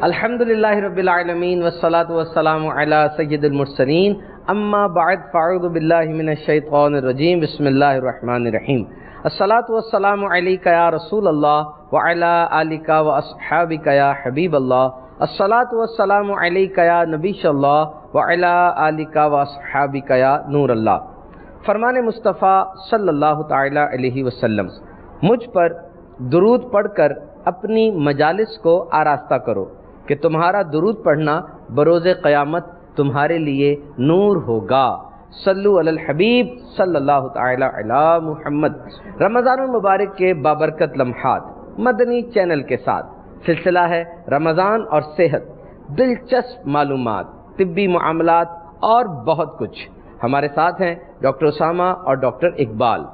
الحمدللہ رب العالمین والصلاة والسلام علی سید المرسلین اما بعد فاعوذ باللہ من الشیطان الرجیم بسم اللہ الرحمن الرحیم الصلاة والسلام علیک یا رسول اللہ وعلی آلک واصحابک یا حبیب اللہ الصلاة والسلام علیک یا نبی اللہ وعلی آلک واصحابک یا نور اللہ۔ فرمان مصطفیٰ صلی اللہ تعالی علیہ وسلم، مجھ پر درود پڑھ کر اپنی مجالس کو آراستہ کرو کہ تمہارا درود پڑھنا بروز قیامت تمہارے لیے نور ہوگا۔ صلو علی الحبیب صلی اللہ تعالی علی محمد۔ رمضان المبارک کے بابرکت لمحات مدنی چینل کے ساتھ سلسلہ ہے رمضان اور صحت، دلچسپ معلومات، طبی معاملات اور بہت کچھ۔ ہمارے ساتھ ہیں ڈاکٹر اسامہ اور ڈاکٹر اقبال،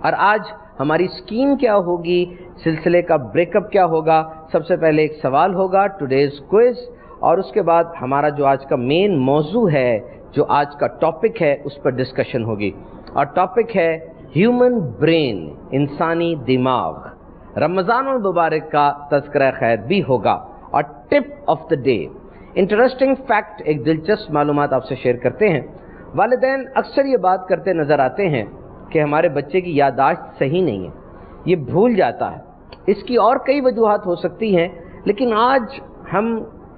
اور آج ہماری اسکیم کیا ہوگی، سلسلے کا بریک اپ کیا ہوگا۔ سب سے پہلے ایک سوال ہوگا، ٹوڈیز کوئز، اور اس کے بعد ہمارا جو آج کا مین موضوع ہے، جو آج کا ٹاپک ہے، اس پر ڈسکشن ہوگی، اور ٹاپک ہے ہیومن برین، انسانی دماغ۔ رمضان المبارک کا تذکرہ خیر بھی ہوگا، اور tip of the day, interesting fact, ایک دلچسپ معلومات آپ سے شیئر کرتے ہیں۔ والدین اکثر یہ بات کرتے نظر آتے ہیں کہ ہمارے بچے کی یادداشت صحیح نہیں ہے، یہ بھول جاتا ہے۔ اس کی اور کئی وجوہات ہو سکتی ہیں، لیکن آج ہم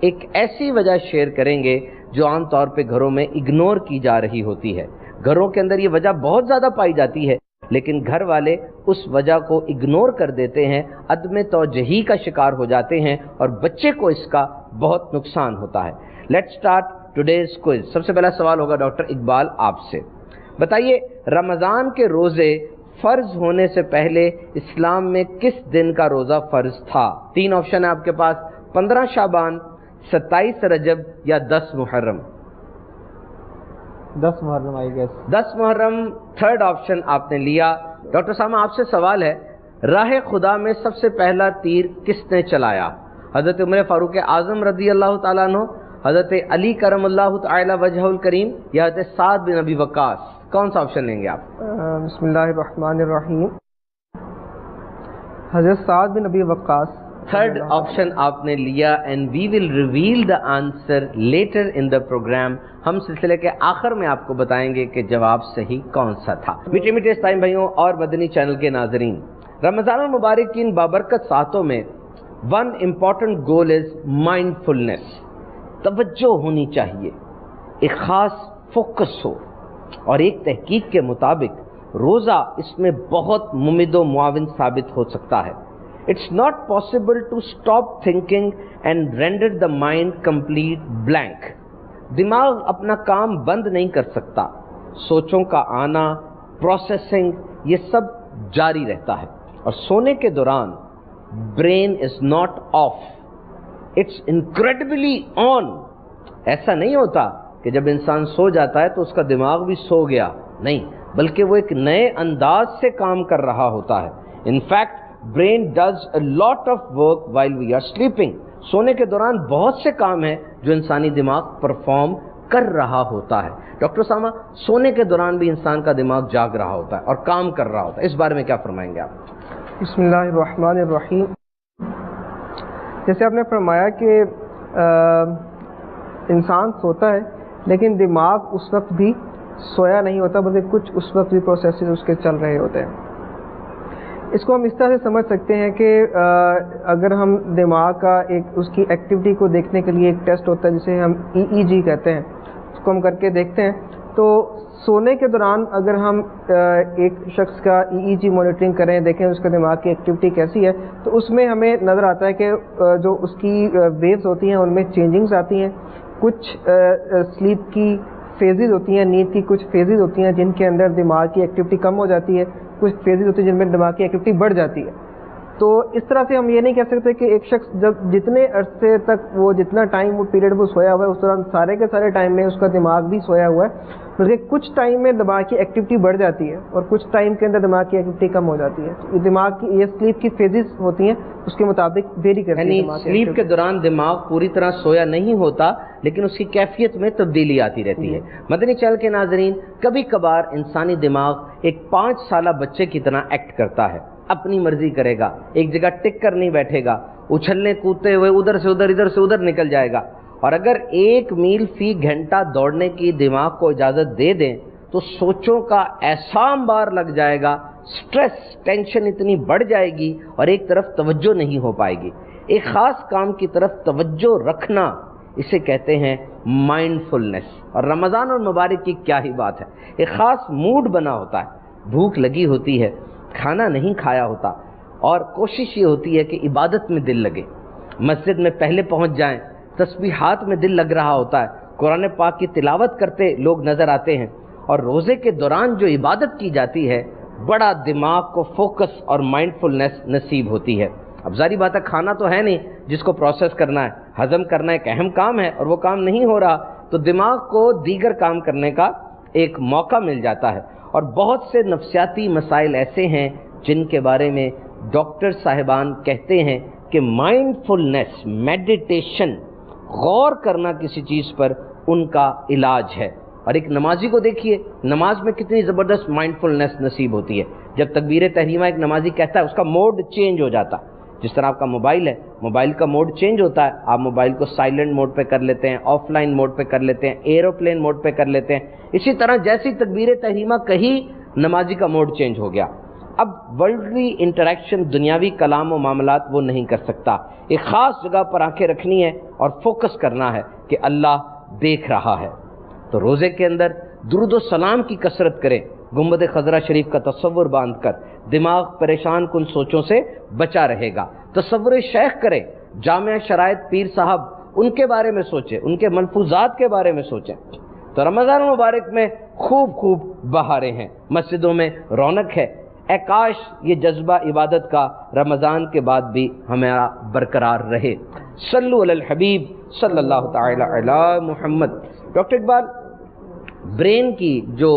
ایک ایسی وجہ شیئر کریں گے جو عام طور پہ گھروں میں اگنور کی جا رہی ہوتی ہے۔ گھروں کے اندر یہ وجہ بہت زیادہ پائی جاتی ہے، لیکن گھر والے اس وجہ کو اگنور کر دیتے ہیں، عدم توجہی کا شکار ہو جاتے ہیں، اور بچے کو اس کا بہت نقصان ہوتا ہے۔ Let's start today's quiz. سب سے پہلا سوال ہوگا ڈاکٹر اقبال آپ سے، بتائیے رمضان کے روزے فرض ہونے سے پہلے اسلام میں کس دن کا روزہ فرض تھا؟ 3 آپشن ہے آپ کے پاس، 15 شعبان، 27 رجب یا 10 محرم۔ 10 محرم آئی گیس۔ 10 محرم تھرڈ آپشن آپ نے لیا۔ ڈاکٹر سامہ آپ سے سوال ہے، راہ خدا میں سب سے پہلا تیر کس نے چلایا؟ حضرت عمر فاروق اعظم رضی اللہ تعالیٰ عنہ، حضرت علی کرم اللہ تعالی وجہ الکریم، یا حضرت سعد بن ابی وقاص؟ کون سا آپشن لیں گے آپ؟ بسم اللہ الرحمن الرحیم، حضرت سعد بن ابی وقاص۔ تھرڈ آپشن آپ نے لیا، and we will reveal the answer later in the programme. ہم سلسلے کے آخر میں آپ کو بتائیں گے کہ جواب صحیح کون سا تھا۔ میٹھے میٹھے اسلام بھائیوں اور مدنی چینل کے ناظرین، رمضان المبارک کی ان بابرکت ساعتوں میں ون امپورٹنٹ گول از مائنڈ فلنس، توجہ ہونی چاہیے، ایک خاص فوکس ہو، اور ایک تحقیق کے مطابق روزہ اس میں بہت ممد و معاون ثابت ہو سکتا ہے۔ It's not possible to stop thinking and render the mind complete blank. دماغ اپنا کام بند نہیں کر سکتا، سوچوں کا آنا، پروسیسنگ، یہ سب جاری رہتا ہے، اور سونے کے دوران brain is not off, it's incredibly on. ایسا نہیں ہوتا کہ جب انسان سو جاتا ہے تو اس کا دماغ بھی سو گیا، نہیں، بلکہ وہ ایک نئے انداز سے کام کر رہا ہوتا ہے۔ In fact brain does a lot of work while we are sleeping. سونے کے دوران بہت سے کام ہیں جو انسانی دماغ پرفارم کر رہا ہوتا ہے۔ ڈاکٹر اسامہ، سونے کے دوران بھی انسان کا دماغ جاگ رہا ہوتا ہے اور کام کر رہا ہوتا ہے، اس بارے میں کیا فرمائیں گے آپ؟ بسم اللہ الرحمن الرحیم، جیسے آپ نے فرمایا کہ انسان سوتا ہے لیکن دماغ اس وقت بھی سویا نہیں ہوتا، بلکہ کچھ اس وقت بھی پروسیسز اس کے چل رہے ہوتے ہیں۔ اس کو ہم اس طرح سے سمجھ سکتے ہیں کہ اگر ہم دماغ کا اس کی ایکٹیویٹی کو دیکھنے کے لیے ایک ٹیسٹ ہوتا ہے جسے ہم EEG کہتے ہیں، اس کو ہم کر کے دیکھتے ہیں، تو سونے کے دوران اگر ہم ایک شخص کا EEG مانیٹرنگ کریں، دیکھیں اس کا دماغ کی ایکٹیویٹی کیسی ہے، تو اس میں ہمیں نظر آتا ہے کہ جو اس کی ویوز ہوتی ہیں ان میں چینجنگز آتی ہیں۔ کچھ سلیپ کی فیزز ہوتی ہیں، نیند کی کچھ فیزز ہوتی ہیں جن کے اندر دماغ کی ایکٹیویٹی کم ہو جاتی ہے، کچھ فیزز ہوتی ہیں جن میں دماغ کی ایکٹیویٹی بڑھ جاتی ہے۔ تو اس طرح سے ہم یہ نہیں کہہ سکتے کہ ایک شخص جتنے عرصے تک جتنا ٹائم وہ پیریڈ وہ سویا ہوا ہے اس دوران سارے کے سارے ٹائم میں اس کا دماغ بھی سویا ہوا ہے، بلکہ کچھ ٹائم میں دماغ کی ایکٹیویٹی بڑھ جاتی ہے اور کچھ ٹائم کے اندر دماغ کی ایکٹیویٹی کم ہو جاتی ہے۔ تو دماغ کی یہ سلیپ کی فیزز ہوتی ہیں، اس کے مطابق ویری کرتی ہے۔ یعنی سلیپ کے دوران دماغ پوری طرح سویا نہیں ہوتا، لیکن اس کی کیفیت میں تبدیلی آتی رہتی ہے۔ مدنی چینل کے ناظرین، کبھی کبھار انسانی دماغ ایک 5 سالہ بچے کی طرح ایکٹ کرتا ہے، اپنی مرضی کرے گا، ایک جگہ ٹک کر نہیں بیٹھے گا، اچھلنے کودتے ہوئے ادھر سے ادھر نکل جائے گا. اور اگر 1 میل فی گھنٹہ دوڑنے کی دماغ کو اجازت دے دیں تو سوچوں کا ایسا انبار لگ جائے گا، سٹریس ٹینشن اتنی بڑھ جائے گی اور ایک طرف توجہ نہیں ہو پائے گی. ایک خاص کام کی طرف توجہ رکھنا، اسے کہتے ہیں مائنڈفلنس. اور رمضان اور مبارک کی کیا ہی بات ہے، ایک خاص موڈ بنا ہوتا ہے، بھوک لگی ہوتی ہے، کھانا نہیں کھایا ہوتا، اور کوشش یہ ہوتی ہے کہ عبادت میں دل لگے. مسجد میں پہلے پہنچ جائیں، تسبیحات میں دل لگ رہا ہوتا ہے، قرآن پاک کی تلاوت کرتے لوگ نظر آتے ہیں. اور روزے کے دوران جو عبادت کی جاتی ہے بڑا دماغ کو فوکس اور مائنڈفلنس نصیب ہوتی ہے. اب ظاہری بات ہے کھانا تو ہے نہیں جس کو پروسیس کرنا ہے، ہضم کرنا ایک اہم کام ہے، اور وہ کام نہیں ہو رہا تو دماغ کو دیگر کام کرنے کا ایک موقع مل جاتا ہے. اور بہت سے نفسیاتی مسائل ایسے ہیں جن کے بارے میں ڈاکٹر صاحبان کہتے ہیں کہ مائنڈفلنس، میڈیٹیشن، غور کرنا کسی چیز پر ان کا علاج ہے. اور ایک نمازی کو دیکھیے، نماز میں کتنی زبردست مائنڈفلنس نصیب ہوتی ہے. جب تکبیر تحریمہ ایک نمازی کہتا ہے اس کا موڈ چینج ہو جاتا ہے. جس طرح آپ کا موبائل ہے، موبائل کا موڈ چینج ہوتا ہے، آپ موبائل کو سائلنٹ موڈ پہ کر لیتے ہیں، آف لائن موڈ پہ کر لیتے ہیں، ایروپلین موڈ پہ کر لیتے ہیں. اسی طرح جیسی تکبیر تحریمہ کہی، نمازی کا موڈ چینج ہو گیا. اب ورلڈلی انٹریکشن، دنیاوی کلام و معاملات وہ نہیں کر سکتا. ایک خاص جگہ پر آنکھیں رکھنی ہے اور فوکس کرنا ہے کہ اللہ دیکھ رہا ہے. تو روزے کے اندر درود و سلام کی کثرت کریں، گنبد خضرا شریف کا تصور باندھ کر. دماغ پریشان کن سوچوں سے بچا رہے گا. تصور شیخ کریں، جامع شرائط پیر صاحب، ان کے بارے میں سوچیں، ان کے ملفوظات کے بارے میں سوچیں. تو رمضان مبارک میں خوب بہاریں ہیں، مسجدوں میں رونق ہے. اے کاش یہ جذبہ عبادت کا رمضان کے بعد بھی ہمارا برقرار رہے. صلو علی الحبیب صلی اللہ تعالی علی محمد. ڈاکٹر اقبال، برین کی جو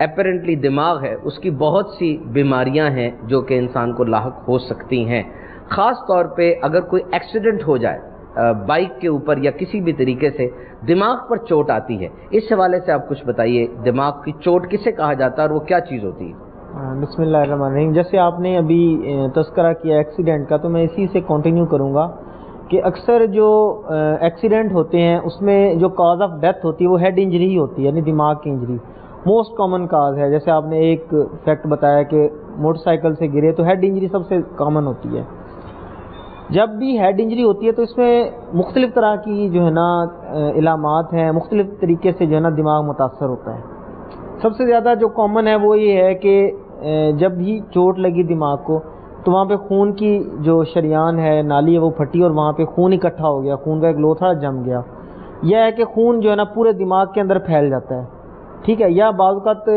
اپیرنٹلی دماغ ہے اس کی بہت سی بیماریاں ہیں جو کہ انسان کو لاحق ہو سکتی ہیں. خاص طور پہ اگر کوئی ایکسیڈنٹ ہو جائے بائک کے اوپر یا کسی بھی طریقے سے دماغ پر چوٹ آتی ہے. اس حوالے سے آپ کچھ بتائیے، دماغ کی چوٹ کسے کہا جاتا ہے اور وہ کیا چیز ہوتی ہے؟ بسم اللہ الرحمن الرحیم. جیسے آپ نے ابھی تذکرہ کیا ایکسیڈنٹ کا، تو میں اسی سے کنٹینیو کروں گا کہ اکثر جو ایکسیڈنٹ ہوتے ہیں اس میں جو کاز آف ڈیتھ ہوتی ہے وہ ہیڈ انجری ہی ہوتی ہے، یعنی دماغ کی انجری موسٹ کامن کاز ہے. جیسے آپ نے ایک فیکٹ بتایا کہ موٹر سائیکل سے گرے تو ہیڈ انجری سب سے کامن ہوتی ہے. جب بھی ہیڈ انجری ہوتی ہے تو اس میں مختلف طرح کی جو ہے نا علامات ہیں، مختلف طریقے سے جو ہے نا دماغ متاثر ہوتا ہے. سب سے زیادہ جو کامن ہے وہ یہ ہے کہ جب بھی چوٹ لگی دماغ کو تو وہاں پہ خون کی جو شریان ہے، نالی ہے، وہ پھٹی اور وہاں پہ خون اکٹھا ہو گیا، خون کا ایک لوتھڑا جم گیا. یہ ہے کہ خون جو ہے نا پورے دماغ کے اندر پھیل جاتا ہے، ٹھیک ہے. یا بعض اوقات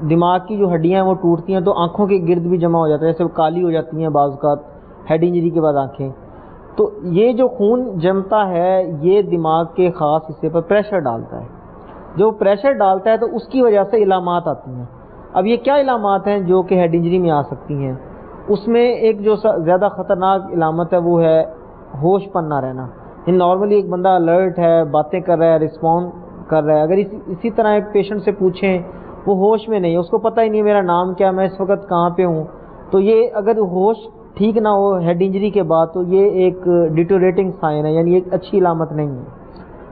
دماغ کی جو ہڈیاں ہیں وہ ٹوٹتی ہیں تو آنکھوں کے گرد بھی جمع ہو جاتا ہے، جیسے وہ کالی ہو جاتی ہیں بعض اوقات ہیڈ انجری کے بعد آنکھیں. تو یہ جو خون جمتا ہے یہ دماغ کے خاص حصے پر پریشر ڈالتا ہے. جو پریشر ڈالتا ہے تو اس کی وجہ سے علامات آتی ہیں. اب یہ کیا علامات ہیں جو کہ ہیڈ انجری میں آ سکتی ہیں؟ اس میں ایک جو زیادہ خطرناک علامت ہے وہ ہے ہوش پر نہ رہنا. نارملی ایک بندہ الرٹ ہے، باتیں کر رہا ہے، رسپونڈ کر رہا ہے، اگر اسی طرح ایک پیشنٹ سے پوچھیں وہ ہوش میں نہیں، اس کو پتہ ہی نہیں میرا نام کیا، میں اس وقت کہاں پہ ہوں، تو یہ اگر ہوش ٹھیک نہ ہو ہیڈ انجری کے بعد تو یہ ایک ڈیٹوریٹنگ سائن ہے، یعنی ایک اچھی علامت نہیں ہے.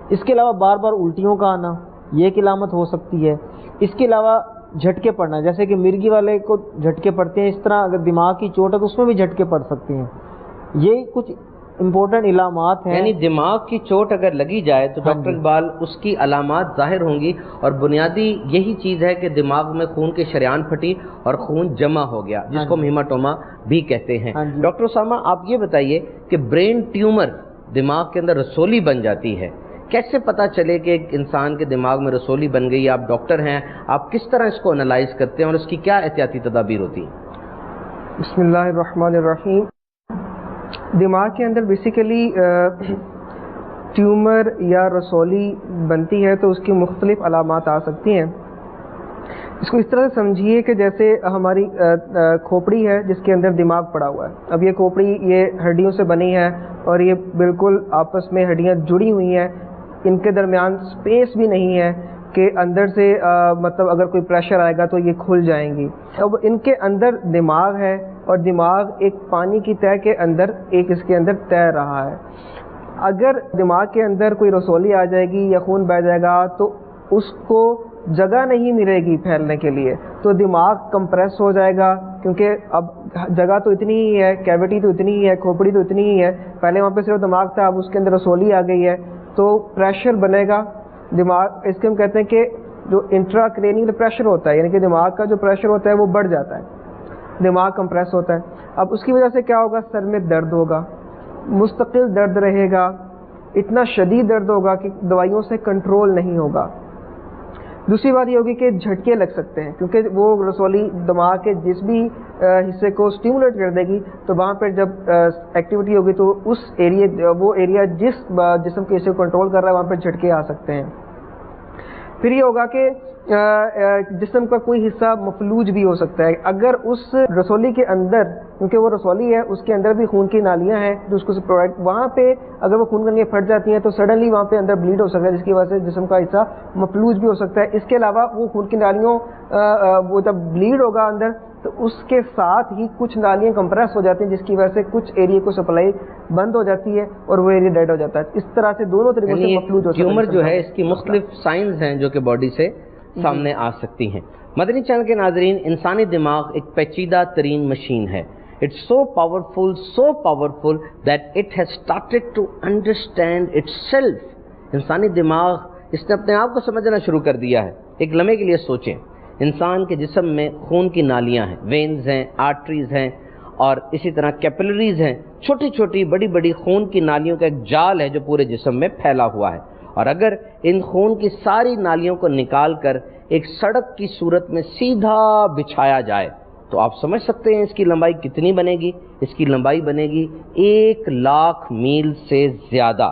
اس کے علاوہ بار بار الٹیوں کا آنا یہ ایک علامت ہو سکتی ہے. اس کے علاوہ جھٹکے پڑنا، جیسے کہ مرغی والے کو جھٹکے پڑتے ہیں، اس طرح اگر دماغ کی چوٹ ہے تو اس میں بھی جھٹکے پڑ سکتے ہیں. یہ کچھ امپورٹنٹ علامات ہیں. یعنی دماغ کی چوٹ اگر لگی جائے تو ڈاکٹر اقبال اس کی علامات ظاہر ہوں گی، اور بنیادی یہی چیز ہے کہ دماغ میں خون کے شریان پھٹی اور خون جمع ہو گیا، جس کو ہیماٹوما بھی کہتے ہیں. ڈاکٹر اسامہ، آپ یہ بتائیے کہ برین ٹیومر دماغ کے اندر رسولی بن جاتی ہے، کیسے پتہ چلے کہ ایک انسان کے دماغ میں رسولی بن گئی؟ آپ ڈاکٹر ہیں، آپ کس طرح اس کو انالائز کرتے ہیں اور اس کی کیا احتیاطی تدابیر ہوتی ہیں؟ بسم اللہ الرحمن الرحیم. دماغ کے اندر بیسیکلی ٹیومر یا رسولی بنتی ہے تو اس کی مختلف علامات آ سکتی ہیں. اس کو اس طرح سے سمجھیے کہ جیسے ہماری کھوپڑی ہے جس کے اندر دماغ پڑا ہوا ہے. اب یہ کھوپڑی یہ ہڈیوں سے بنی ہے اور یہ بالکل آپس میں ہڈیاں جڑی ہوئی ہیں، ان کے درمیان سپیس بھی نہیں ہے کہ اندر سے مطلب اگر کوئی پریشر آئے گا تو یہ کھل جائیں گی. اب ان کے اندر دماغ ہے اور دماغ ایک پانی کی تہہ کے اندر ایک اس کے اندر تیر رہا ہے. اگر دماغ کے اندر کوئی رسولی آ جائے گی یا خون بہہ جائے گا تو اس کو جگہ نہیں ملے گی پھیلنے کے لیے, تو دماغ کمپریس ہو جائے گا, کیونکہ اب جگہ تو اتنی ہی ہے, کیوٹی تو اتنی ہی ہے, کھوپڑی تو اتنی ہی ہے, پہلے وہاں پہ صرف دماغ تھا, اب اس کے اندر رسولی آ گئی ہے, تو پریشر بنے گا دماغ. اس کے ہم کہتے ہیں کہ جو انٹرا کرینیل پریشر ہوتا ہے, یعنی کہ دماغ کا جو پریشر ہوتا ہے وہ بڑھ جاتا ہے, دماغ کمپریس ہوتا ہے. اب اس کی وجہ سے کیا ہوگا, سر میں درد ہوگا, مستقل درد رہے گا, اتنا شدید درد ہوگا کہ دوائیوں سے کنٹرول نہیں ہوگا. دوسری بات یہ ہوگی کہ جھٹکے لگ سکتے ہیں, کیونکہ وہ رسولی دماغ کے جس بھی حصے کو سٹیمولیٹ کر دے گی, تو وہاں پہ جب ایکٹیویٹی ہوگی تو اس ایریا, وہ ایریا جس جسم کے حصے کو کنٹرول کر رہا ہے وہاں پہ جھٹکے آ سکتے ہیں. پھر یہ ہوگا کہ جسم کا کوئی حصہ مفلوج بھی ہو سکتا ہے. اگر اس رسولی کے اندر, کیونکہ وہ رسولی ہے اس کے اندر بھی خون کی نالیاں ہیں جو اس کو پرووائڈ, وہاں پہ اگر وہ خون کی نالیاں پھٹ جاتی ہیں تو سڈنلی وہاں پہ اندر بلیڈ ہو سکتا ہے, جس کی وجہ سے جسم کا حصہ مفلوج بھی ہو سکتا ہے. اس کے علاوہ وہ خون کی نالیوں وہ جب بلیڈ ہوگا اندر تو اس کے ساتھ ہی کچھ نالیاں کمپریس ہو جاتی ہیں, جس کی وجہ سے کچھ ایریا کو سپلائی بند ہو جاتی ہے اور وہ ایریا ڈیڈ ہو جاتا ہے. اس طرح سے دونوں طریقوں سے مفلوج ہو سکتا ہے. ٹیومر جو ہے اس کی مختلف سائنز ہیں جو کہ باڈی سے سامنے آ سکتی ہیں. مدنی چینل کے ناظرین, انسانی دماغ ایک پیچیدہ ترین مشین ہے. It's so powerful that it has started to understand itself. انسانی دماغ اس نے اپنے آپ کو سمجھنا شروع کر دیا ہے. ایک لمحے کے لیے سوچیں, انسان کے جسم میں خون کی نالیاں ہیں, وینز ہیں, آرٹریز ہیں, اور اسی طرح کیپلریز ہیں, چھوٹی چھوٹی بڑی بڑی خون کی نالیوں کا ایک جال ہے جو پورے جسم میں پھیلا ہوا ہے. اور اگر ان خون کی ساری نالیوں کو نکال کر ایک سڑک کی صورت میں سیدھا بچھایا جائے تو آپ سمجھ سکتے ہیں اس کی لمبائی کتنی بنے گی. اس کی لمبائی بنے گی 1,00,000 میل سے زیادہ.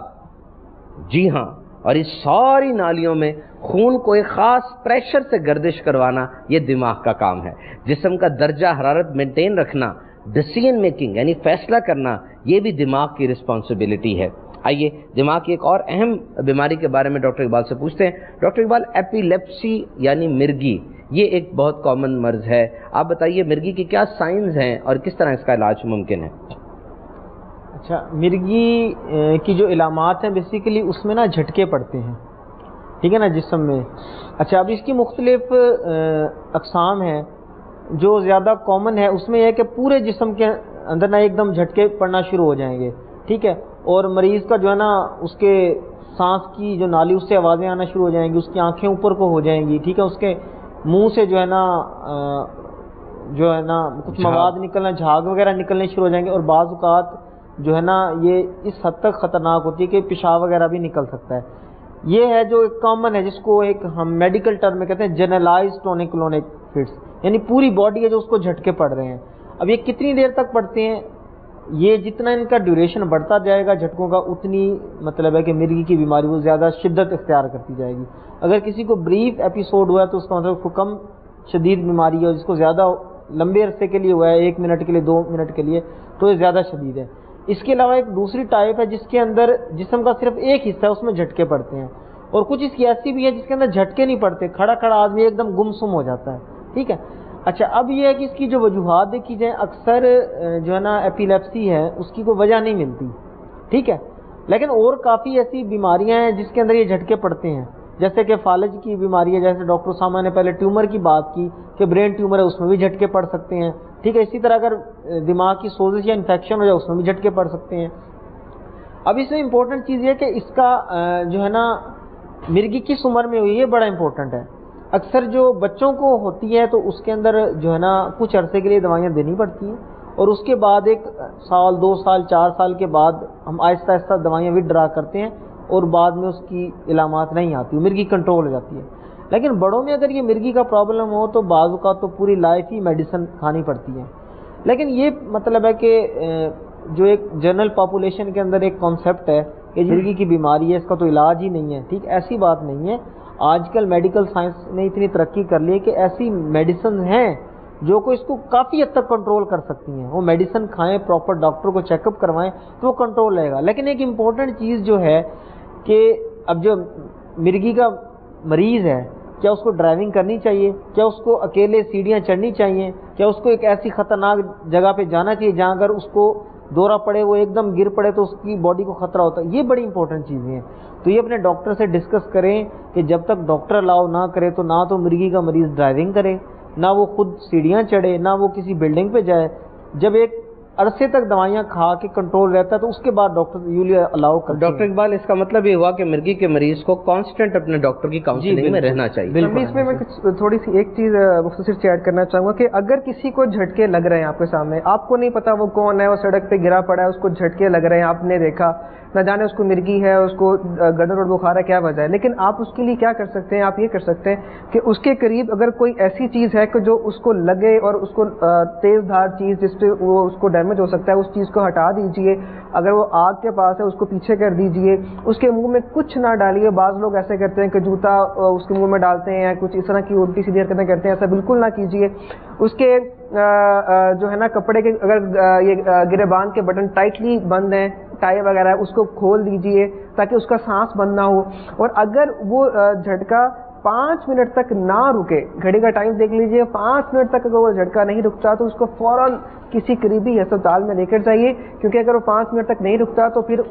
جی ہاں, اور اس ساری نالیوں میں خون کو ایک خاص پریشر سے گردش کروانا یہ دماغ کا کام ہے. جسم کا درجہ حرارت مینٹین رکھنا, ڈیسیژن میکنگ یعنی فیصلہ کرنا, یہ بھی دماغ کی رسپانسبلٹی ہے. آئیے دماغ کی ایک اور اہم بیماری کے بارے میں ڈاکٹر اقبال سے پوچھتے ہیں. ڈاکٹر اقبال, ایپیلیپسی یعنی مرگی, یہ ایک بہت کامن مرض ہے. آپ بتائیے مرگی کی کیا سائنز ہیں اور کس طرح اس کا علاج ممکن ہے؟ اچھا, مرگی کی جو علامات ہیں بیسیکلی اس میں نا جھٹکے پڑتے ہیں, ٹھیک ہے نا, جسم میں. اچھا, اب اس کی مختلف اقسام ہیں. جو زیادہ کامن ہے اس میں یہ ہے کہ پورے جسم کے اندر نا ایک دم جھٹکے پڑنا شروع ہو جائیں گے, ٹھیک ہے, اور مریض کا جو ہے نا اس کے سانس کی جو نالی اس سے آوازیں آنا شروع ہو جائیں گی, اس کی آنکھیں اوپر کو ہو جائیں گی, ٹھیک ہے, اس کے منہ سے جو ہے نا کچھ مواد نکلنا, جھاگ وغیرہ نکلنے شروع ہو جائیں گے, اور بعض اوقات جو ہے نا یہ اس حد تک خطرناک ہوتی ہے کہ پیشاب وغیرہ بھی نکل سکتا ہے. یہ ہے جو ایک کامن ہے جس کو ایک ہم میڈیکل ٹرم میں کہتے ہیں جنرلائزڈ ٹونک کلونک فٹس, یعنی پوری باڈی ہے جو اس کو جھٹکے پڑ رہے ہیں. اب یہ کتنی دیر تک پڑتے ہیں, یہ جتنا ان کا ڈیوریشن بڑھتا جائے گا جھٹکوں کا, اتنی مطلب ہے کہ مرگی کی بیماری وہ زیادہ شدت اختیار کرتی جائے گی. اگر کسی کو بریف ایپیسوڈ ہوا ہے تو اس کا مطلب اس کو کم شدید بیماری ہے, جس کو زیادہ لمبے عرصے کے لیے ہوا ہے, 1 منٹ کے لیے 2 منٹ کے لیے, تو یہ زیادہ شدید ہے. اس کے علاوہ ایک دوسری ٹائپ ہے جس کے اندر جسم کا صرف ایک حصہ ہے, اس میں جھٹکے پڑتے ہیں, اور کچھ اس کی ایسی بھی ہے جس کے اندر جھٹکے نہیں پڑتے, کھڑا کھڑا آدمی ایک دم گمسم ہو جاتا ہے, ٹھیک ہے. اچھا, اب یہ ہے کہ اس کی جو وجوہات دیکھی جائیں, اکثر جو ہے نا ایپیلیپسی ہے اس کی کوئی وجہ نہیں ملتی, ٹھیک ہے, لیکن اور کافی ایسی بیماریاں ہیں جس کے اندر یہ جھٹکے پڑتے ہیں, جیسے کہ فالج کی بیماری ہے, جیسے ڈاکٹر اسامہ نے پہلے ٹیومر کی بات کی کہ برین ٹیومر ہے, اس میں بھی جھٹکے پڑ سکتے ہیں, ٹھیک ہے. اسی طرح اگر دماغ کی سوزش یا انفیکشن ہو جائے اس میں بھی جھٹکے پڑ سکتے ہیں. اب اس میں امپورٹنٹ چیز یہ کہ اس کا جو ہے نا مرگی کس عمر میں ہوئی, یہ بڑا امپورٹنٹ ہے. اکثر جو بچوں کو ہوتی ہے تو اس کے اندر جو ہے نا کچھ عرصے کے لیے دوائیاں دینی پڑتی ہیں, اور اس کے بعد 1 سال 2 سال 4 سال کے بعد ہم آہستہ آہستہ دوائیاں وڈرا کرتے ہیں, اور بعد میں اس کی علامات نہیں آتی, مرگی کنٹرول ہو جاتی ہے. لیکن بڑوں میں اگر یہ مرگی کا پرابلم ہو تو بعض اوقات تو پوری لائف ہی میڈیسن کھانی پڑتی ہے. لیکن یہ مطلب ہے کہ جو ایک جنرل پاپولیشن کے اندر ایک کانسیپٹ ہے کہ مرگی کی بیماری ہے, اس کا تو علاج ہی نہیں ہے, ٹھیک, ایسی بات نہیں ہے. آج کل میڈیکل سائنس نے اتنی ترقی کر لی ہے کہ ایسی میڈیسن ہیں جو کو اس کو کافی حد تک کنٹرول کر سکتی ہیں. وہ میڈیسن کھائیں, پراپر ڈاکٹر کو چیک اپ کروائیں تو وہ کنٹرول رہے گا. لیکن ایک امپورٹنٹ چیز جو ہے کہ اب جو مرگی کا مریض ہے کیا اس کو ڈرائیونگ کرنی چاہیے؟ کیا اس کو اکیلے سیڑھیاں چڑھنی چاہیے؟ کیا اس کو ایک ایسی خطرناک جگہ پہ جانا چاہیے جہاں اگر اس کو دورہ پڑے، وہ ایک دم گر پڑے تو اس کی باڈی کو خطرہ ہوتا ہے؟ یہ بڑی امپورٹنٹ چیزیں ہیں. تو یہ اپنے ڈاکٹر سے ڈسکس کریں کہ جب تک ڈاکٹر الاؤ نہ کرے تو نہ تو مرغی کا مریض ڈرائیونگ کرے، نہ وہ خود سیڑھیاں چڑھے، نہ وہ کسی بلڈنگ پہ جائے. جب ایک عرصے تک دوائیاں کھا کے کنٹرول رہتا ہے تو اس کے بعد ڈاکٹر یولی الاؤ کرتے ہیں. ڈاکٹر اقبال، اس کا مطلب یہ ہوا کہ مرغی کے مریض کو کانسٹنٹ اپنے ڈاکٹر کی کاؤنسلنگ میں رہنا چاہیے. اس میں تھوڑی سی ایک چیز مختصر سے ایڈ کرنا چاہوں گا کہ اگر کسی کو جھٹکے لگ رہے ہیں آپ کے سامنے، آپ کو نہیں پتا وہ کون ہے، وہ سڑک پہ گرا پڑا ہے، اس کو جھٹکے لگ رہے ہیں، آپ نے دیکھا، نہ جانے اس کو مرغی ہے، اس کو گردن اور بخار ہے، کیا وجہ ہے، لیکن آپ اس کے لیے کیا کر سکتے ہیں؟ آپ یہ کر سکتے ہیں کہ اس کے قریب اگر کوئی ایسی چیز ہے کہ جو اس کو لگے اور اس کو تیز دھار چیز جس پہ وہ اس کو ڈیمیج ہو سکتا ہے، اس چیز کو ہٹا دیجئے. اگر وہ آگ کے پاس ہے اس کو پیچھے کر دیجئے. اس کے منہ میں کچھ نہ ڈالیے. بعض لوگ ایسے کرتے ہیں کہ جوتا اس کے منہ میں ڈالتے ہیں یا کچھ اس طرح کی الٹی سیدھی حرکتیں کرتے ہیں، ایسا بالکل نہ کیجیے. اس کے جو ہے نا کپڑے کے اگر یہ گریبان کے بٹن ٹائٹلی بند ہیں، ٹائی وغیرہ اس کو کھول دیجئے تاکہ اس کا سانس بند نہ ہو. اور اگر وہ جھٹکا 5 منٹ تک نہ رکے، گھڑی کا ٹائم دیکھ لیجئے، 5 منٹ تک اگر وہ جھٹکا نہیں رکتا تو اس کو فوراً کسی قریبی ہسپتال میں لے کر جائیے، کیونکہ اگر وہ 5 منٹ تک نہیں رکتا تو پھر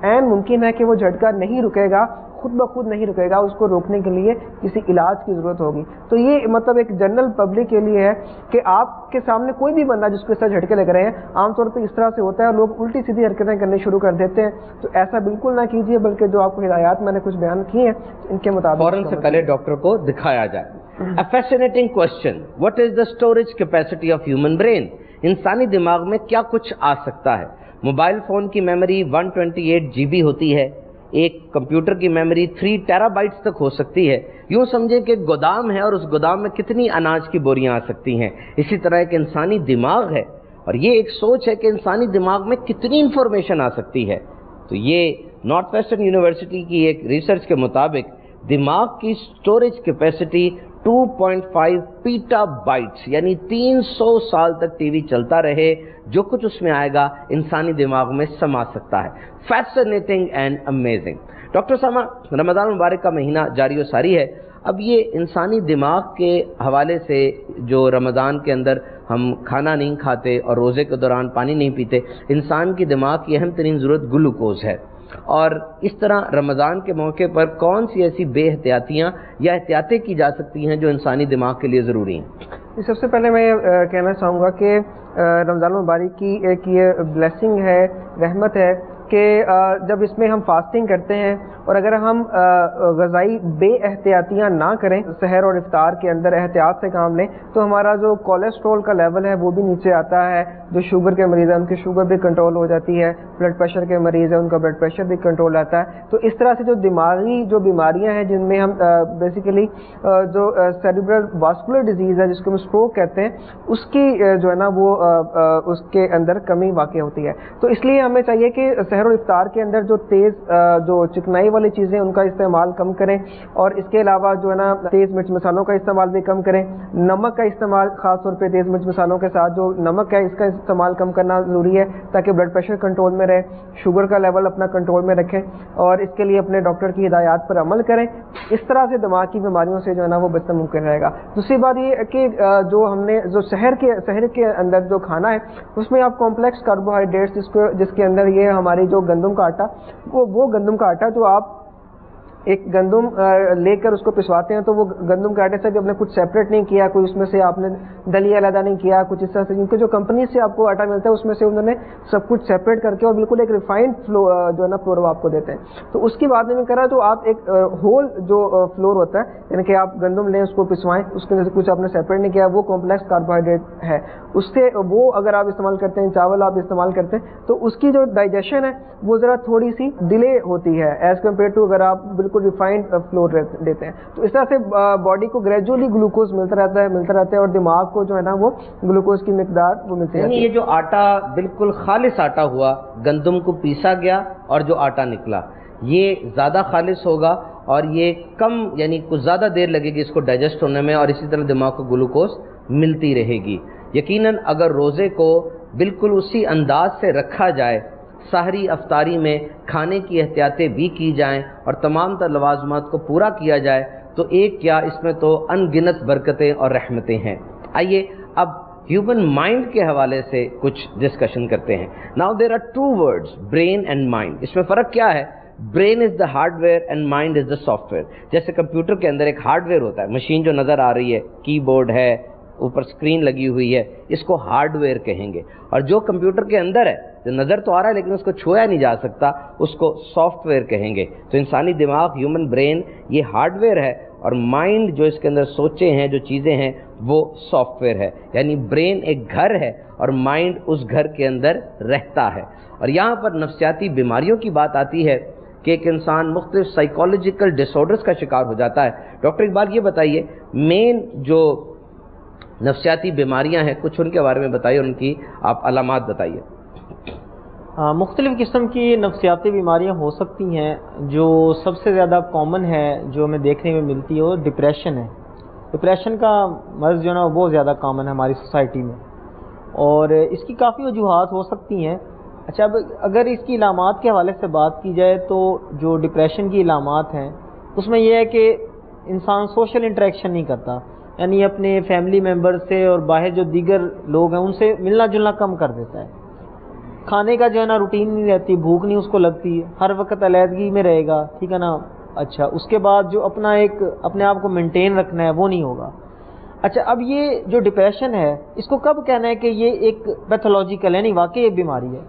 عین ممکن ہے کہ وہ جھٹکا نہیں رکے گا، خود بخود نہیں رکے گا، اس کو روکنے کے لیے کسی علاج کی ضرورت ہوگی. تو یہ مطلب ایک جنرل پبلک کے لیے ہے کہ آپ کے سامنے کوئی بھی بندہ جس کو اس طرح جھٹکے لگ رہے ہیں، عام طور پہ اس طرح سے ہوتا ہے، لوگ الٹی سیدھی حرکتیں کرنے شروع کر دیتے ہیں. تو ایسا بالکل نہ کیجیے، بلکہ جو آپ کو ہدایات میں نے کچھ بیان کی ہیں ان کے مطابق فوراً سے پہلے ڈاکٹر کو دکھایا جائے. A fascinating question. What is the storage capacity of human brain? انسانی دماغ میں کیا کچھ آ سکتا ہے؟ موبائل فون کی میموری 128 GB ہوتی ہے. ایک کمپیوٹر کی میموری 3 ٹیرا بائٹس تک ہو سکتی ہے. یوں سمجھیں کہ ایک گودام ہے اور اس گودام میں کتنی اناج کی بوریاں آ سکتی ہیں. اسی طرح ایک انسانی دماغ ہے اور یہ ایک سوچ ہے کہ انسانی دماغ میں کتنی انفارمیشن آ سکتی ہے. تو یہ نارتھ ویسٹرن یونیورسٹی کی ایک ریسرچ کے مطابق دماغ کی سٹوریج کیپیسٹی 2.5 پیٹا بائٹس، یعنی 300 سال تک ٹی وی چلتا رہے، جو کچھ اس میں آئے گا انسانی دماغ میں سما سکتا ہے. Fascinating and amazing. ڈاکٹر ساما، رمضان مبارک کا مہینہ جاری و ساری ہے. اب یہ انسانی دماغ کے حوالے سے جو رمضان کے اندر ہم کھانا نہیں کھاتے اور روزے کے دوران پانی نہیں پیتے، انسان کی دماغ کی اہم ترین ضرورت گلوکوز ہے. اور اس طرح رمضان کے موقع پر کون سی ایسی بے احتیاطیاں یا احتیاطیں کی جا سکتی ہیں جو انسانی دماغ کے لیے ضروری ہیں؟ سب سے پہلے میں کہنا چاہوں گا کہ رمضان مبارک کی ایک یہ بلیسنگ ہے، رحمت ہے کہ جب اس میں ہم فاسٹنگ کرتے ہیں اور اگر ہم غذائی بے احتیاطیاں نہ کریں، سحر اور افطار کے اندر احتیاط سے کام لیں، تو ہمارا جو کولیسٹرول کا لیول ہے وہ بھی نیچے آتا ہے. جو شوگر کے مریض ہیں ان کی شوگر بھی کنٹرول ہو جاتی ہے، بلڈ پریشر کے مریض ہیں ان کا بلڈ پریشر بھی کنٹرول آتا ہے. تو اس طرح سے جو دماغی جو بیماریاں ہیں جن میں ہم بیسیکلی جو سیریبرل واسکولر ڈیزیز ہے جس کو ہم اسٹروک کہتے ہیں، اس کی جو ہے نا وہ اس کے اندر کمی واقع ہوتی ہے. تو اس لیے ہمیں چاہیے کہ سحر اور افطار کے اندر جو تیز جو چکنائی والی چیزیں ان کا استعمال کم کریں، اور اس کے علاوہ جو ہے نا تیز مرچ مسالوں کا استعمال بھی کم کریں. نمک کا استعمال خاص طور پہ تیز مرچ مسالوں کے ساتھ جو نمک ہے اس کا استعمال کم کرنا ضروری ہے تاکہ بلڈ پریشر کنٹرول میں رہے، شوگر کا لیول اپنا کنٹرول میں رکھیں، اور اس کے لیے اپنے ڈاکٹر کی ہدایات پر عمل کریں. اس طرح سے دماغ کی بیماریوں سے جو ہے نا وہ بچنا ممکن رہے گا. دوسری بات یہ ہے کہ جو ہم نے جو شہر کے اندر جو کھانا ہے اس میں آپ کمپلیکس کاربوہائیڈریٹس جس کے اندر یہ ہماری جو گندم کا آٹا، وہ گندم کا آٹا جو آپ ایک گندم لے کر اس کو پسواتے ہیں تو وہ گندم کے آٹے سے بھی آپ نے کچھ سیپریٹ نہیں کیا، کوئی اس میں سے آپ نے دلیہ علیحدہ نہیں کیا، کچھ اس طرح سے. کیونکہ جو کمپنی سے آپ کو آٹا ملتا ہے اس میں سے انہوں نے سب کچھ سیپریٹ کر کے اور بالکل ایک ریفائنڈ جو ہے نا فلور آپ کو دیتے ہیں. تو اس کی بات نہیں کرا تو آپ ایک ہول جو فلور ہوتا ہے، یعنی کہ آپ گندم لیں اس کو پسوائیں، اس کے اندر سے کچھ آپ نے سیپریٹ نہیں کیا، وہ کمپلیکس کاربوہائیڈریٹ ہے. اس سے وہ اگر آپ استعمال کرتے ہیں، چاول آپ استعمال کرتے ہیں، تو اس کی جو ڈائجیشن ہے وہ ذرا تھوڑی سی ڈیلے ہوتی ہے ایز کمپیئر ٹو اگر آپ بالکل ریفائنڈ فلور دیتے ہیں. تو اس طرح سے باڈی کو گریجولی گلوکوز ملتا رہتا ہے اور دماغ کو جو ہے نا وہ گلوکوز کی مقدار وہ ملتی ہے. یعنی یہ جو آٹا بالکل خالص آٹا ہوا، گندم کو پیسا گیا اور جو آٹا نکلا، یہ زیادہ خالص ہوگا اور یہ کم، یعنی کچھ زیادہ دیر لگے گی اس کو ڈائجسٹ ہونے میں، اور اسی طرح دماغ کو گلوکوز ملتی رہے گی. یقیناً اگر روزے کو بالکل اسی انداز سے رکھا جائے، سحری افطاری میں کھانے کی احتیاطیں بھی کی جائیں اور تمام تر لوازمات کو پورا کیا جائے، تو ایک کیا، اس میں تو ان گنت برکتیں اور رحمتیں ہیں۔ آئیے اب ہیومن مائنڈ کے حوالے سے کچھ ڈسکشن کرتے ہیں۔ Now there are two words, brain and mind. اس میں فرق کیا ہے؟ Brain is the hardware and mind is the software. جیسے کمپیوٹر کے اندر ایک ہارڈ ویئر ہوتا ہے، مشین جو نظر آ رہی ہے، کی بورڈ ہے، اوپر اسکرین لگی ہوئی ہے، اس کو ہارڈ ویئر کہیں گے۔ اور جو کمپیوٹر کے اندر ہے، جو نظر تو آ رہا ہے لیکن اس کو چھویا نہیں جا سکتا، اس کو سافٹ ویئر کہیں گے۔ تو انسانی دماغ، ہیومن برین، یہ ہارڈ ویئر ہے، اور مائنڈ جو اس کے اندر سوچے ہیں، جو چیزیں ہیں، وہ سافٹ ویئر ہے۔ یعنی برین ایک گھر ہے اور مائنڈ اس گھر کے اندر رہتا ہے۔ اور یہاں پر نفسیاتی بیماریوں کی بات آتی ہے کہ ایک انسان مختلف سائیکولوجیکل ڈس آرڈرز کا شکار ہو جاتا ہے۔ ڈاکٹر اقبال یہ بتائیے، مین جو نفسیاتی بیماریاں ہیں کچھ ان کے بارے میں بتائیے، ان کی آپ علامات بتائیے۔ مختلف قسم کی نفسیاتی بیماریاں ہو سکتی ہیں۔ جو سب سے زیادہ کامن ہے، جو ہمیں دیکھنے میں ملتی ہے، وہ ڈپریشن ہے۔ ڈپریشن کا مرض جو ہے نا وہ بہت زیادہ کامن ہے ہماری سوسائٹی میں، اور اس کی کافی وجوہات ہو سکتی ہیں۔ اچھا، اب اگر اس کی علامات کے حوالے سے بات کی جائے تو جو ڈپریشن کی علامات ہیں اس میں یہ ہے کہ انسان سوشل انٹریکشن نہیں کرتا، یعنی اپنے فیملی ممبر سے اور باہر جو دیگر لوگ ہیں ان سے ملنا جلنا کم کر دیتا ہے۔ کھانے کا جو ہے نا روٹین نہیں رہتی، بھوک نہیں اس کو لگتی، ہر وقت علیحدگی میں رہے گا، ٹھیک ہے نا۔ اچھا، اس کے بعد جو اپنے آپ کو مینٹین رکھنا ہے وہ نہیں ہوگا۔ اچھا، اب یہ جو ڈپریشن ہے اس کو کب کہنا ہے کہ یہ ایک پیتھولوجیکل یعنی واقعی ایک بیماری ہے؟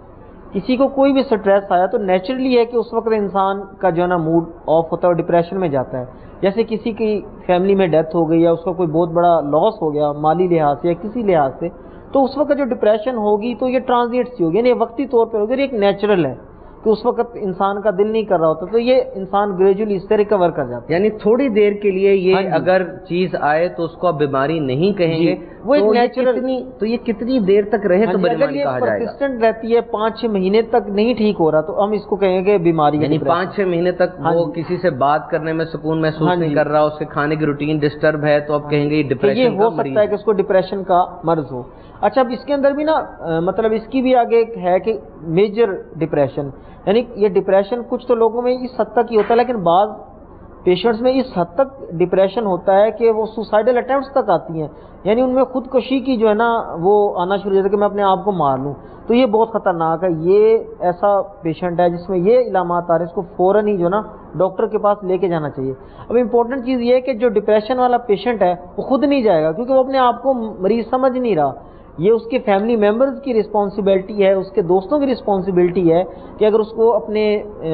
کسی کو کوئی بھی سٹریس آیا تو نیچرلی ہے کہ اس وقت انسان کا جو ہے نا موڈ آف ہوتا ہے اور ڈپریشن میں جاتا ہے۔ جیسے کسی کی فیملی میں ڈیتھ ہو گئی یا اس کا کوئی بہت بڑا لاس ہو گیا مالی لحاظ سے یا کسی لحاظ سے، تو اس وقت جو ڈپریشن ہوگی تو یہ ٹرانزیٹ سی ہوگی، یعنی وقتی طور پر ہوگی، ایک نیچرل ہے کہ اس وقت انسان کا دل نہیں کر رہا ہوتا، تو یہ انسان گریجولی اس سے ریکور کر جاتا ہے۔ یعنی تھوڑی دیر کے لیے یہ اگر چیز آئے تو اس کو آپ بیماری نہیں کہیں گے، وہ ایک نیچرل، تو یہ کتنی دیر تک رہے تو بیماری کہا جائے گا؟ پرسسٹنٹ رہتی ہے 5-6 مہینے تک نہیں ٹھیک ہو رہا تو ہم اس کو کہیں گے بیماری ہے۔ یعنی 5-6 مہینے تک وہ کسی سے بات کرنے میں سکون محسوس نہیں کر رہا، اس کے کھانے کی روٹین ڈسٹرب ہے، تو آپ کہیں گے یہ ڈپریشن کا یہ ہو سکتا ہے کہ اس کو ڈپریشن کا مرض ہو۔ اچھا، اب اس کے اندر بھی نا مطلب اس کی بھی آگے ایک ہے کہ میجر ڈپریشن، یعنی یہ ڈپریشن کچھ تو لوگوں میں اس حد تک ہی ہوتا ہے، لیکن بعض پیشنٹس میں اس حد تک ڈپریشن ہوتا ہے کہ وہ سوسائڈل اٹیمپٹس تک آتی ہیں، یعنی ان میں خودکشی کی جو ہے نا وہ آنا شروع ہو جاتا ہے کہ میں اپنے آپ کو مار لوں۔ تو یہ بہت خطرناک ہے۔ یہ ایسا پیشنٹ ہے جس میں یہ علامات آ رہے ہیں، اس کو فوراً ہی جو ہے نا ڈاکٹر کے پاس لے کے جانا چاہیے۔ اب امپورٹنٹ چیز یہ ہے کہ جو ڈپریشن والا پیشنٹ ہے وہ خود نہیں جائے گا، کیونکہ وہ اپنے آپ کو مریض سمجھ نہیں رہا۔ یہ اس کے فیملی ممبرز کی رسپانسبلٹی ہے، اس کے دوستوں کی رسپانسبلٹی ہے کہ اگر اس کو اپنے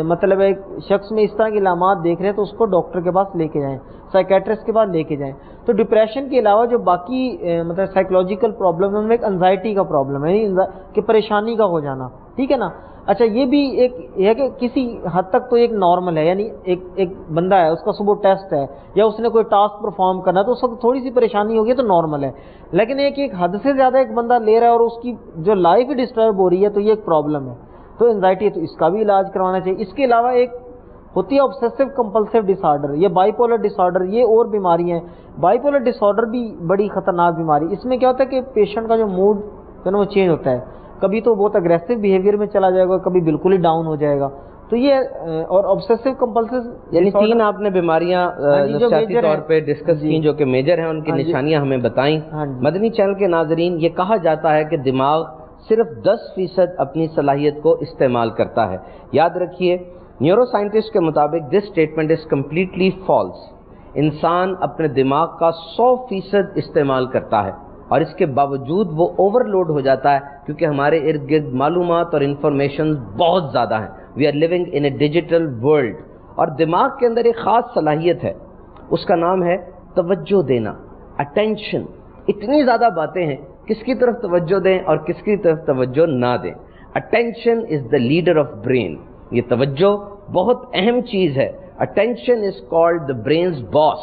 مطلب ایک شخص میں اس طرح کی علامات دیکھ رہے ہیں تو اس کو ڈاکٹر کے پاس لے کے جائیں، سائیکیٹرسٹ کے پاس لے کے جائیں۔ تو ڈپریشن کے علاوہ جو باقی مطلب سائیکولوجیکل پرابلم ہے ان میں ایک انزائٹی کا پرابلم ہے، یعنی کہ پریشانی کا ہو جانا، ٹھیک ہے نا۔ اچھا، یہ بھی ایک ہے کہ کسی حد تک تو ایک نارمل ہے، یعنی ایک بندہ ہے، اس کا صبح ٹیسٹ ہے یا اس نے کوئی ٹاسک پرفارم کرنا ہے تو اس وقت تھوڑی سی پریشانی ہوگی تو نارمل ہے، لیکن ایک حد سے زیادہ ایک بندہ لے رہا ہے اور اس کی جو لائف ڈسٹرب ہو رہی ہے تو یہ ایک پرابلم ہے، تو انزائٹی ہے، تو اس کا بھی علاج کروانا چاہیے۔ اس کے علاوہ ایک ہوتی ہے آبسیسو کمپلسیو ڈس آرڈر، یہ بائی پولر ڈس آرڈر، یہ اور بیماری ہیں۔ بائی پولر ڈس آرڈر بھی بڑی خطرناک بیماری، اس میں کیا ہوتا ہے کہ پیشنٹ کا جو موڈ ہے نا وہ چینج ہوتا ہے، کبھی تو بہت اگریسو بیہیویئر میں چلا جائے گا، کبھی بالکل ہی ڈاؤن ہو جائے گا۔ تو یہ اور آبسیسو کمپلسیو، یعنی 3 آپ نے بیماریاں نفسیاتی طور پہ ڈسکس کی جو کہ میجر ہیں، ان کی نشانیاں ہمیں بتائیں۔ مدنی چینل کے ناظرین، یہ کہا جاتا ہے کہ دماغ صرف 10% اپنی صلاحیت کو استعمال کرتا ہے۔ یاد رکھیے، نیورو سائنٹسٹ کے مطابق this statement is completely false. انسان اپنے دماغ کا 100% استعمال کرتا ہے، اور اس کے باوجود وہ اوور لوڈ ہو جاتا ہے کیونکہ ہمارے ارد گرد معلومات اور انفارمیشن بہت زیادہ ہیں۔ We are living in a digital world, اور دماغ کے اندر ایک خاص صلاحیت ہے، اس کا نام ہے توجہ دینا، اٹینشن۔ اتنی زیادہ باتیں ہیں، کس کی طرف توجہ دیں اور کس کی طرف توجہ نہ دیں۔ Attention is the leader of brain, یہ توجہ بہت اہم چیز ہے۔ Attention is called the brains boss.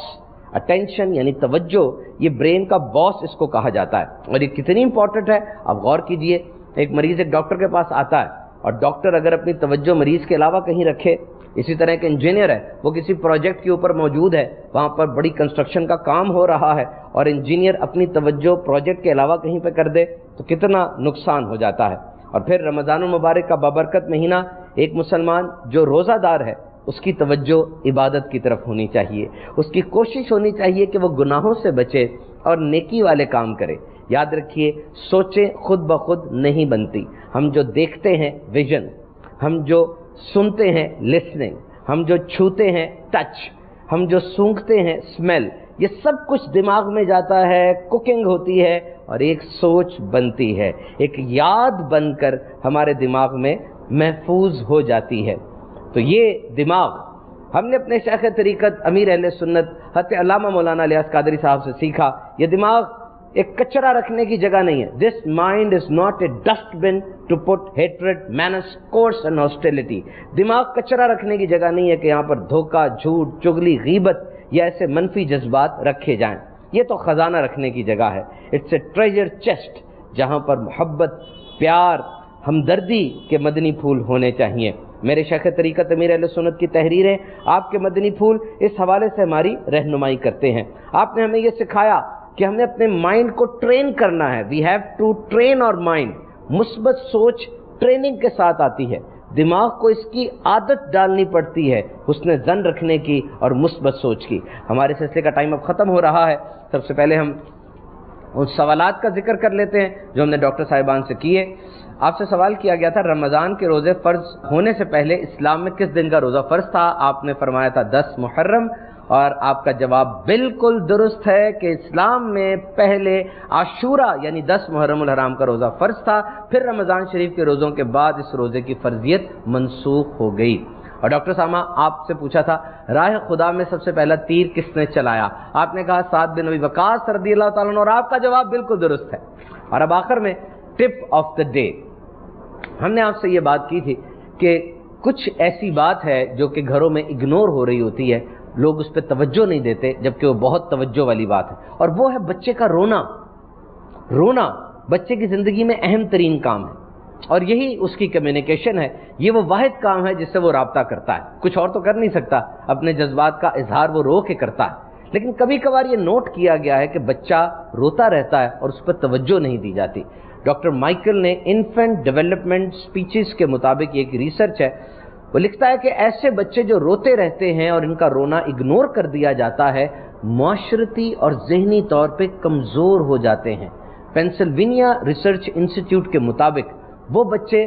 Attention یعنی توجہ، یہ برین کا باس اس کو کہا جاتا ہے، اور یہ کتنی امپورٹنٹ ہے آپ غور کیجئے۔ ایک مریض ایک ڈاکٹر کے پاس آتا ہے، اور ڈاکٹر اگر اپنی توجہ مریض کے علاوہ کہیں رکھے، اسی طرح ایک انجینئر ہے، وہ کسی پروجیکٹ کے اوپر موجود ہے، وہاں پر بڑی کنسٹرکشن کا کام ہو رہا ہے، اور انجینئر اپنی توجہ پروجیکٹ کے علاوہ کہیں پہ کر دے تو کتنا نقصان ہو جاتا ہے۔ اور پھر رمضان المبارک کا بابرکت مہینہ، ایک مسلمان جو روزہ دار ہے اس کی توجہ عبادت کی طرف ہونی چاہیے، اس کی کوشش ہونی چاہیے کہ وہ گناہوں سے بچے اور نیکی والے کام کرے۔ یاد رکھیے، سوچیں خود بخود نہیں بنتی، ہم جو دیکھتے ہیں ویژن، ہم جو سنتے ہیں لسننگ، ہم جو چھوتے ہیں ٹچ، ہم جو سونگھتے ہیں اسمیل، یہ سب کچھ دماغ میں جاتا ہے، کوکنگ ہوتی ہے اور ایک سوچ بنتی ہے، ایک یاد بن کر ہمارے دماغ میں محفوظ ہو جاتی ہے۔ تو یہ دماغ ہم نے اپنے شیخ طریقت امیر اہل سنت حضرت علامہ مولانا الیاس قادری صاحب سے سیکھا۔ یہ دماغ ایک کچرا رکھنے کی جگہ نہیں ہے۔ This mind is not a dustbin to put hatred menace curse and hostility. دماغ کچرا رکھنے کی جگہ نہیں ہے کہ یہاں پر دھوکہ، جھوٹ، چغلی، غیبت یا ایسے منفی جذبات رکھے جائیں۔ یہ تو خزانہ رکھنے کی جگہ ہے، اٹس اے ٹریجر چیسٹ، جہاں پر محبت، پیار، ہمدردی کے مدنی پھول ہونے چاہیے۔ میرے شیخ طریقت امیر اہل سنت کی تحریریں، آپ کے مدنی پھول اس حوالے سے ہماری رہنمائی کرتے ہیں۔ آپ نے ہمیں یہ سکھایا کہ ہم نے اپنے مائنڈ کو ٹرین کرنا ہے، وی ہیو ٹو ٹرین اور مائنڈ۔ مثبت سوچ ٹریننگ کے ساتھ آتی ہے، دماغ کو اس کی عادت ڈالنی پڑتی ہے حسن ظن رکھنے کی اور مثبت سوچ کی۔ ہمارے سلسلے کا ٹائم اب ختم ہو رہا ہے۔ سب سے پہلے ہم ان سوالات کا ذکر کر لیتے ہیں جو ہم نے ڈاکٹر صاحبان سے کیے۔ آپ سے سوال کیا گیا تھا رمضان کے روزے فرض ہونے سے پہلے اسلام میں کس دن کا روزہ فرض تھا؟ آپ نے فرمایا تھا 10 محرم، اور آپ کا جواب بالکل درست ہے کہ اسلام میں پہلے عاشورہ یعنی 10 محرم الحرام کا روزہ فرض تھا، پھر رمضان شریف کے روزوں کے بعد اس روزے کی فرضیت منسوخ ہو گئی۔ اور ڈاکٹر سامہ آپ سے پوچھا تھا راہ خدا میں سب سے پہلا تیر کس نے چلایا؟ آپ نے کہا سعد بن ابی وقاص رضی اللہ تعالیٰ عنہ، اور آپ کا جواب بالکل درست ہے۔ اور اب آخر میں ٹپ آف دا ڈے، ہم نے آپ سے یہ بات کی تھی کہ کچھ ایسی بات ہے جو کہ گھروں میں اگنور ہو رہی ہوتی ہے، لوگ اس پہ توجہ نہیں دیتے جبکہ وہ بہت توجہ والی بات ہے، اور وہ ہے بچے کا رونا۔ رونا بچے کی زندگی میں اہم ترین کام ہے، اور یہی اس کی کمیونیکیشن ہے، یہ وہ واحد کام ہے جس سے وہ رابطہ کرتا ہے، کچھ اور تو کر نہیں سکتا، اپنے جذبات کا اظہار وہ رو کے کرتا ہے۔ لیکن کبھی کبھار یہ نوٹ کیا گیا ہے کہ بچہ روتا رہتا ہے اور اس پر توجہ نہیں دی جاتی۔ ڈاکٹر مائیکل نے انفینٹ ڈیولپمنٹ سپیچز کے مطابق یہ ایک ریسرچ ہے، وہ لکھتا ہے کہ ایسے بچے جو روتے رہتے ہیں اور ان کا رونا اگنور کر دیا جاتا ہے، معاشرتی اور ذہنی طور پہ کمزور ہو جاتے ہیں۔ پینسلوینیا ریسرچ انسٹیٹیوٹ کے مطابق وہ بچے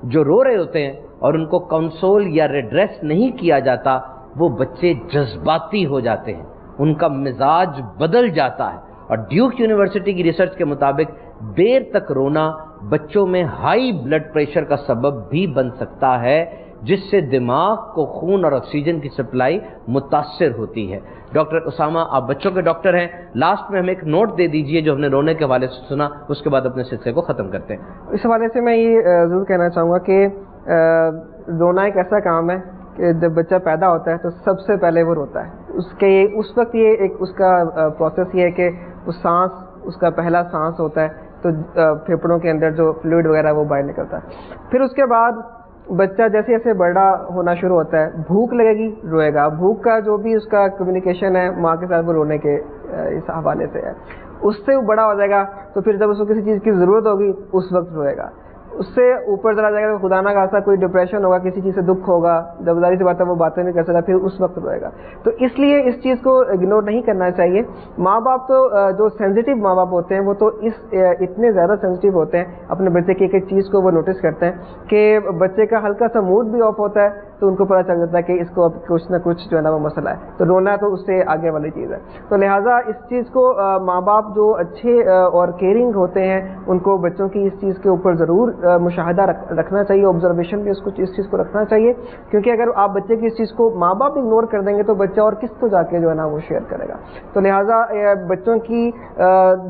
جو رو رہے ہوتے ہیں اور ان کو کنسول یا ریڈریس نہیں کیا جاتا، وہ بچے جذباتی ہو جاتے ہیں، ان کا مزاج بدل جاتا ہے۔ اور ڈیوک یونیورسٹی کی ریسرچ کے مطابق دیر تک رونا بچوں میں ہائی بلڈ پریشر کا سبب بھی بن سکتا ہے، جس سے دماغ کو خون اور آکسیجن کی سپلائی متاثر ہوتی ہے۔ ڈاکٹر اسامہ آپ بچوں کے ڈاکٹر ہیں، لاسٹ میں ہمیں ایک نوٹ دے دیجئے جو ہم نے رونے کے حوالے سے سنا، اس کے بعد اپنے سلسلے کو ختم کرتے ہیں۔ اس حوالے سے میں یہ ضرور کہنا چاہوں گا کہ رونا ایک ایسا کام ہے کہ جب بچہ پیدا ہوتا ہے تو سب سے پہلے وہ روتا ہے، اس وقت یہ ایک اس کا پروسیس یہ ہے کہ وہ سانس، اس کا پہلا سانس ہوتا ہے تو پھیپھڑوں کے اندر جو فلوئڈ وغیرہ وہ باہر نکلتا ہے۔ پھر اس کے بعد بچہ جیسے جیسے بڑا ہونا شروع ہوتا ہے، بھوک لگے گی روئے گا، بھوک کا جو بھی اس کا کمیونیکیشن ہے ماں کے ساتھ وہ رونے کے اس حوالے سے ہے۔ اس سے وہ بڑا ہو جائے گا تو پھر جب اس کو کسی چیز کی ضرورت ہوگی اس وقت روئے گا۔ اس سے اوپر چلا جائے گا تو خدا نہ خاصا کوئی ڈپریشن ہوگا، کسی چیز سے دکھ ہوگا، جب ظاہر سی بات ہے وہ باتیں نہیں کر سکتا، پھر اس وقت روئے گا۔ تو اس لیے اس چیز کو اگنور نہیں کرنا چاہیے۔ ماں باپ تو جو سینسیٹیو ماں باپ ہوتے ہیں وہ تو اتنے زیادہ سینسیٹیو ہوتے ہیں، اپنے بچے کی ایک ایک چیز کو وہ نوٹس کرتے ہیں کہ بچے کا ہلکا سا موڈ بھی آف ہوتا ہے تو ان کو پتہ چل جاتا ہے کہ اس کو اب کچھ نہ کچھ جو ہے نا وہ مسئلہ ہے، تو رونا تو اس سے آگے والی چیز ہے۔ تو لہٰذا اس چیز کو ماں باپ جو اچھے اور کیئرنگ ہوتے ہیں ان کو بچوں کی اس چیز کے اوپر ضرور مشاہدہ رکھنا چاہیے، آبزرویشن بھی اس چیز کو رکھنا چاہیے، کیونکہ اگر آپ بچے کی اس چیز کو ماں باپ اگنور کر دیں گے تو بچہ اور کس کو جا کے جو ہے نا وہ شیئر کرے گا۔ تو لہٰذا بچوں کی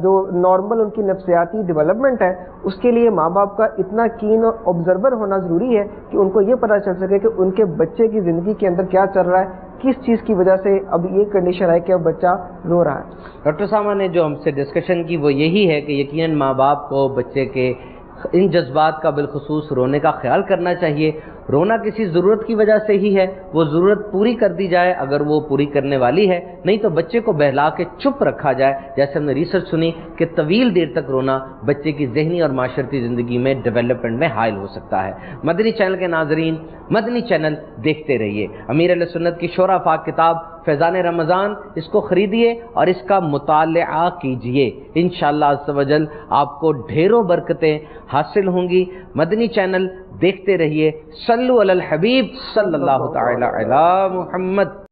جو نارمل ان کی نفسیاتی ڈیولپمنٹ ہے اس کے لیے ماں باپ کا اتنا کین آبزرور ہونا ضروری ہے کہ ان کو یہ پتہ چل سکے کہ ان کے بچے کی زندگی کے اندر کیا چل رہا ہے، کس چیز کی وجہ سے اب یہ کنڈیشن ہے کہ اب بچہ رو رہا ہے۔ ڈاکٹر صاحبہ نے جو ہم سے ڈسکشن کی وہ یہی ہے کہ یقیناً ماں باپ کو بچے کے ان جذبات کا بالخصوص رونے کا خیال کرنا چاہیے، رونا کسی ضرورت کی وجہ سے ہی ہے، وہ ضرورت پوری کر دی جائے اگر وہ پوری کرنے والی ہے، نہیں تو بچے کو بہلا کے چپ رکھا جائے. جیسے ہم نے ریسرچ سنی کہ طویل دیر تک رونا بچے کی ذہنی اور معاشرتی زندگی میں ڈیولپمنٹ میں حائل ہو سکتا ہے. مدنی چینل کے ناظرین، مدنی چینل دیکھتے رہیے. امیر اہل سنت کی شورا پاک کتاب فیضان رمضان، اس کو خریدیے اور اس کا مطالعہ کیجئے. انشاءاللہ عز و جل آپ کو ڈھیروں برکتیں حاصل ہوں گی. مدنی چینل دیکھتے رہیے. صلو علی الحبیب صلی اللہ تعالی علی محمد.